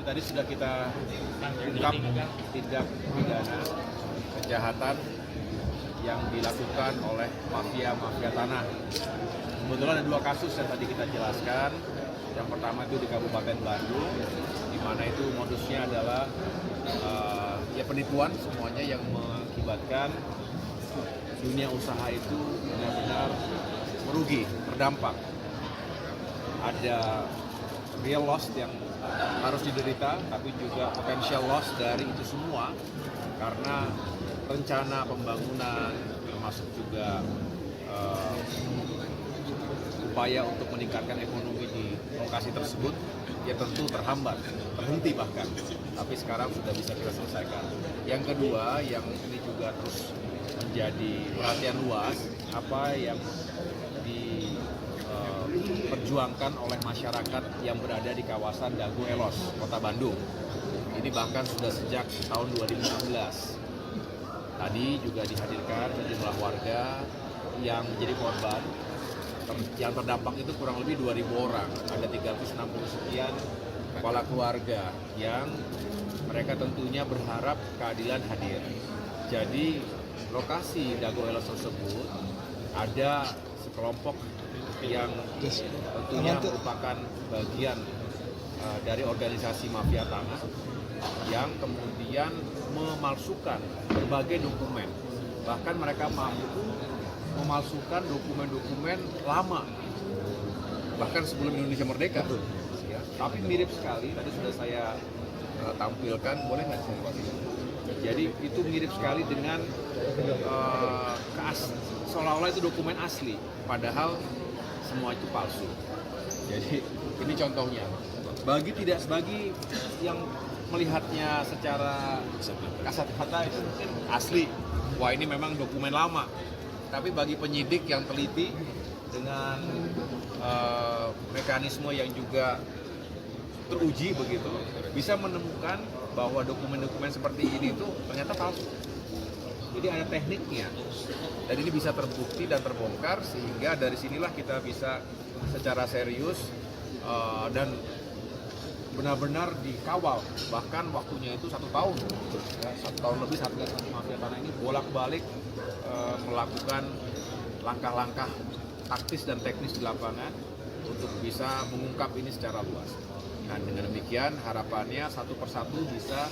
Tadi sudah kita ungkap tindak pidana kejahatan yang dilakukan oleh mafia tanah. Kebetulan ada 2 kasus yang tadi kita jelaskan. Yang pertama itu di Kabupaten Bandung, di mana itu modusnya adalah penipuan semuanya yang mengakibatkan dunia usaha itu benar-benar merugi, terdampak. Ada real loss yang harus diderita, tapi juga potential loss dari itu semua karena rencana pembangunan termasuk juga upaya untuk meningkatkan ekonomi di lokasi tersebut ya tentu terhambat, terhenti bahkan, tapi sekarang sudah bisa kita selesaikan. Yang kedua, yang ini juga terus menjadi perhatian luas, apa yang diperjuangkan oleh masyarakat yang berada di kawasan Dago Elos, Kota Bandung. Ini bahkan sudah sejak tahun 2016. Tadi juga dihadirkan sejumlah warga yang menjadi korban. Yang terdampak itu kurang lebih 2.000 orang. Ada 360 sekian kepala keluarga yang mereka tentunya berharap keadilan hadir. Jadi lokasi Dago Elos tersebut ada sekelompok yang tentunya merupakan bagian dari organisasi mafia tanah yang kemudian memalsukan berbagai dokumen. Bahkan mereka mampu memalsukan dokumen-dokumen lama, bahkan sebelum Indonesia merdeka. Ya, tapi mirip sekali, tadi sudah saya tampilkan, boleh nggak saya buat ini? Jadi itu mirip sekali dengan seolah-olah itu dokumen asli, padahal semua itu palsu. Jadi ini contohnya. Bagi yang melihatnya secara kasat mata itu mungkin asli. Wah, ini memang dokumen lama. Tapi bagi penyidik yang teliti dengan mekanisme yang juga teruji begitu, bisa menemukan bahwa dokumen-dokumen seperti ini itu ternyata palsu. Jadi ada tekniknya, dan ini bisa terbukti dan terbongkar, sehingga dari sinilah kita bisa secara serius dan benar-benar dikawal. Bahkan waktunya itu 1 tahun, ya, 1 tahun lebih Satgas Anti Mafia Tanah ini bolak-balik melakukan langkah-langkah taktis dan teknis di lapangan untuk bisa mengungkap ini secara luas. Dan dengan demikian harapannya satu persatu bisa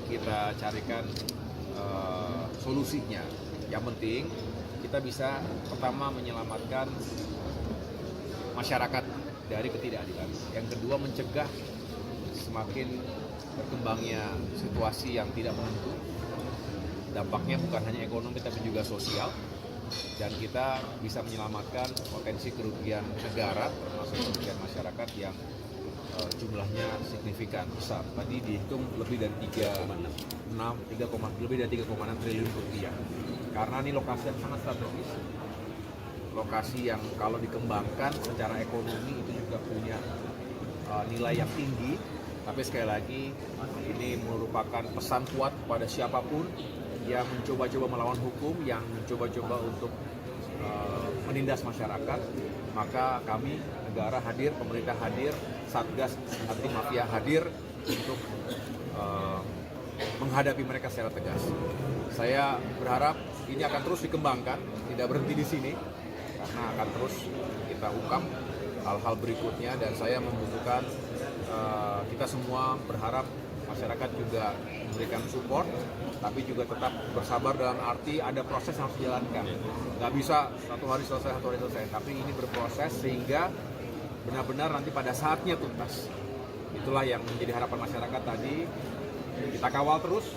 kita carikan solusinya. Yang penting kita bisa pertama menyelamatkan masyarakat dari ketidakadilan. Yang kedua, mencegah semakin berkembangnya situasi yang tidak menentu. Dampaknya bukan hanya ekonomi tapi juga sosial. Dan kita bisa menyelamatkan potensi kerugian negara termasuk kerugian masyarakat yang jumlahnya signifikan besar. Tadi dihitung lebih dari 3,6 triliun rupiah. Karena ini lokasi yang sangat strategis. Lokasi yang kalau dikembangkan secara ekonomi itu juga punya nilai yang tinggi. Tapi sekali lagi ini merupakan pesan kuat kepada siapapun yang mencoba-coba melawan hukum, yang mencoba-coba untuk menindas masyarakat. Maka kami, negara hadir, pemerintah hadir, Satgas Anti Mafia hadir untuk menghadapi mereka secara tegas. Saya berharap ini akan terus dikembangkan, tidak berhenti di sini, karena akan terus kita ungkap hal-hal berikutnya. Dan saya membutuhkan kita semua berharap masyarakat juga memberikan support, tapi juga tetap bersabar dalam arti ada proses yang harus dijalankan. Nggak bisa satu hari selesai, tapi ini berproses sehingga benar-benar nanti pada saatnya tuntas. Itulah yang menjadi harapan masyarakat tadi. Kita kawal terus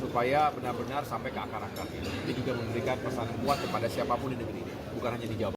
supaya benar-benar sampai ke akar-akar ini. Ini juga memberikan pesan kuat kepada siapapun di negeri ini, bukan hanya di Jawa.